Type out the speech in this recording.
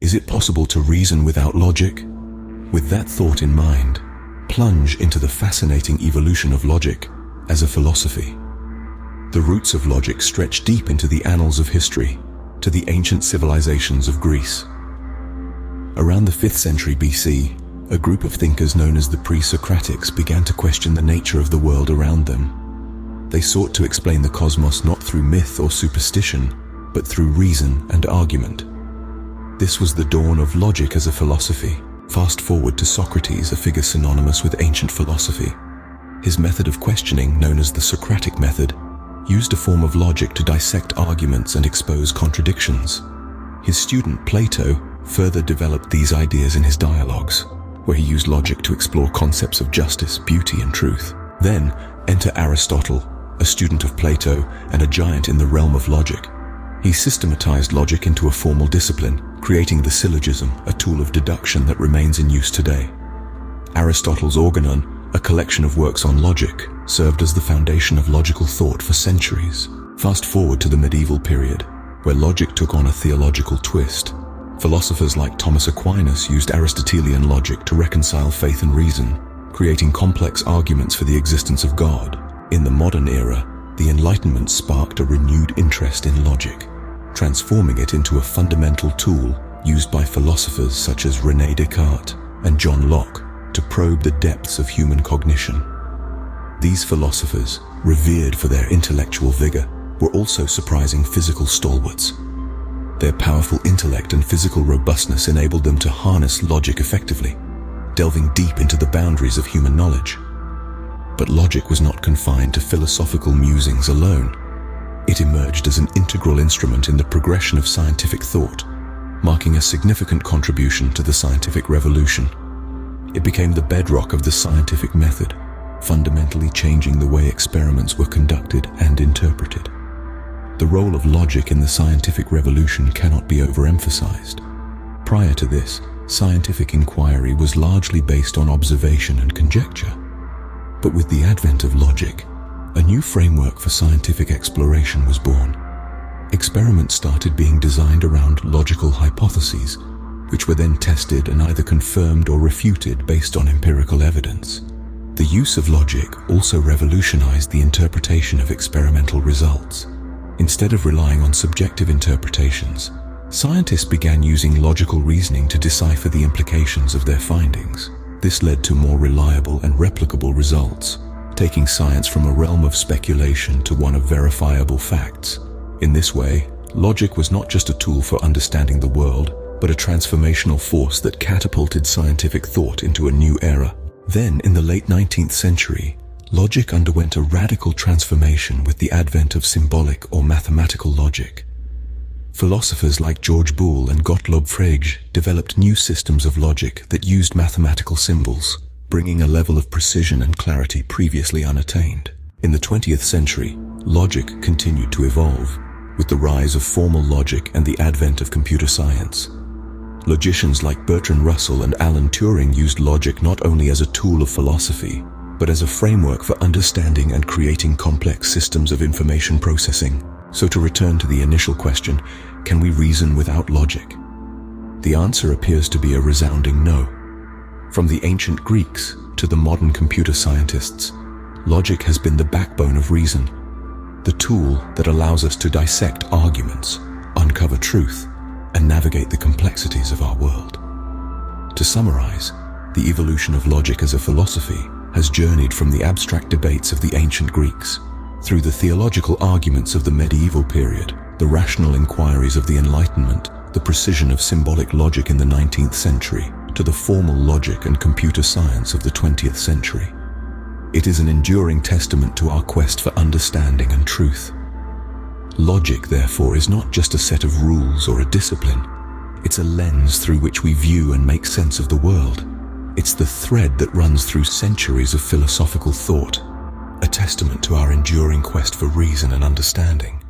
Is it possible to reason without logic? With that thought in mind, plunge into the fascinating evolution of logic as a philosophy. The roots of logic stretch deep into the annals of history, to the ancient civilizations of Greece. Around the 5th century BC, a group of thinkers known as the pre-Socratics began to question the nature of the world around them. They sought to explain the cosmos not through myth or superstition, but through reason and argument. This was the dawn of logic as a philosophy. Fast forward to Socrates, a figure synonymous with ancient philosophy. His method of questioning, known as the Socratic method, used a form of logic to dissect arguments and expose contradictions. His student Plato further developed these ideas in his dialogues, where he used logic to explore concepts of justice, beauty, and truth. Then enter Aristotle, a student of Plato and a giant in the realm of logic. He systematized logic into a formal discipline, creating the syllogism, a tool of deduction that remains in use today. Aristotle's Organon, a collection of works on logic, served as the foundation of logical thought for centuries. Fast forward to the medieval period, where logic took on a theological twist. Philosophers like Thomas Aquinas used Aristotelian logic to reconcile faith and reason, creating complex arguments for the existence of God. In the modern era, the Enlightenment sparked a renewed interest in logic, transforming it into a fundamental tool used by philosophers such as René Descartes and John Locke to probe the depths of human cognition. These philosophers, revered for their intellectual vigor, were also surprising physical stalwarts. Their powerful intellect and physical robustness enabled them to harness logic effectively, delving deep into the boundaries of human knowledge. But logic was not confined to philosophical musings alone. It emerged as an integral instrument in the progression of scientific thought, marking a significant contribution to the scientific revolution. It became the bedrock of the scientific method, fundamentally changing the way experiments were conducted and interpreted. The role of logic in the scientific revolution cannot be overemphasized. Prior to this, scientific inquiry was largely based on observation and conjecture. But with the advent of logic, a new framework for scientific exploration was born. Experiments started being designed around logical hypotheses, which were then tested and either confirmed or refuted based on empirical evidence. The use of logic also revolutionized the interpretation of experimental results. Instead of relying on subjective interpretations, scientists began using logical reasoning to decipher the implications of their findings. This led to more reliable and replicable results, taking science from a realm of speculation to one of verifiable facts. In this way, logic was not just a tool for understanding the world, but a transformational force that catapulted scientific thought into a new era. Then, in the late 19th century, logic underwent a radical transformation with the advent of symbolic or mathematical logic. Philosophers like George Boole and Gottlob Frege developed new systems of logic that used mathematical symbols, bringing a level of precision and clarity previously unattained. In the 20th century, logic continued to evolve, with the rise of formal logic and the advent of computer science. Logicians like Bertrand Russell and Alan Turing used logic not only as a tool of philosophy, but as a framework for understanding and creating complex systems of information processing. So to return to the initial question, can we reason without logic? The answer appears to be a resounding no. From the ancient Greeks to the modern computer scientists, logic has been the backbone of reason, the tool that allows us to dissect arguments, uncover truth, and navigate the complexities of our world. To summarize, the evolution of logic as a philosophy has journeyed from the abstract debates of the ancient Greeks, through the theological arguments of the medieval period, the rational inquiries of the Enlightenment, the precision of symbolic logic in the 19th century, to the formal logic and computer science of the 20th century. It is an enduring testament to our quest for understanding and truth. Logic, therefore, is not just a set of rules or a discipline. It's a lens through which we view and make sense of the world. It's the thread that runs through centuries of philosophical thought, a testament to our enduring quest for reason and understanding.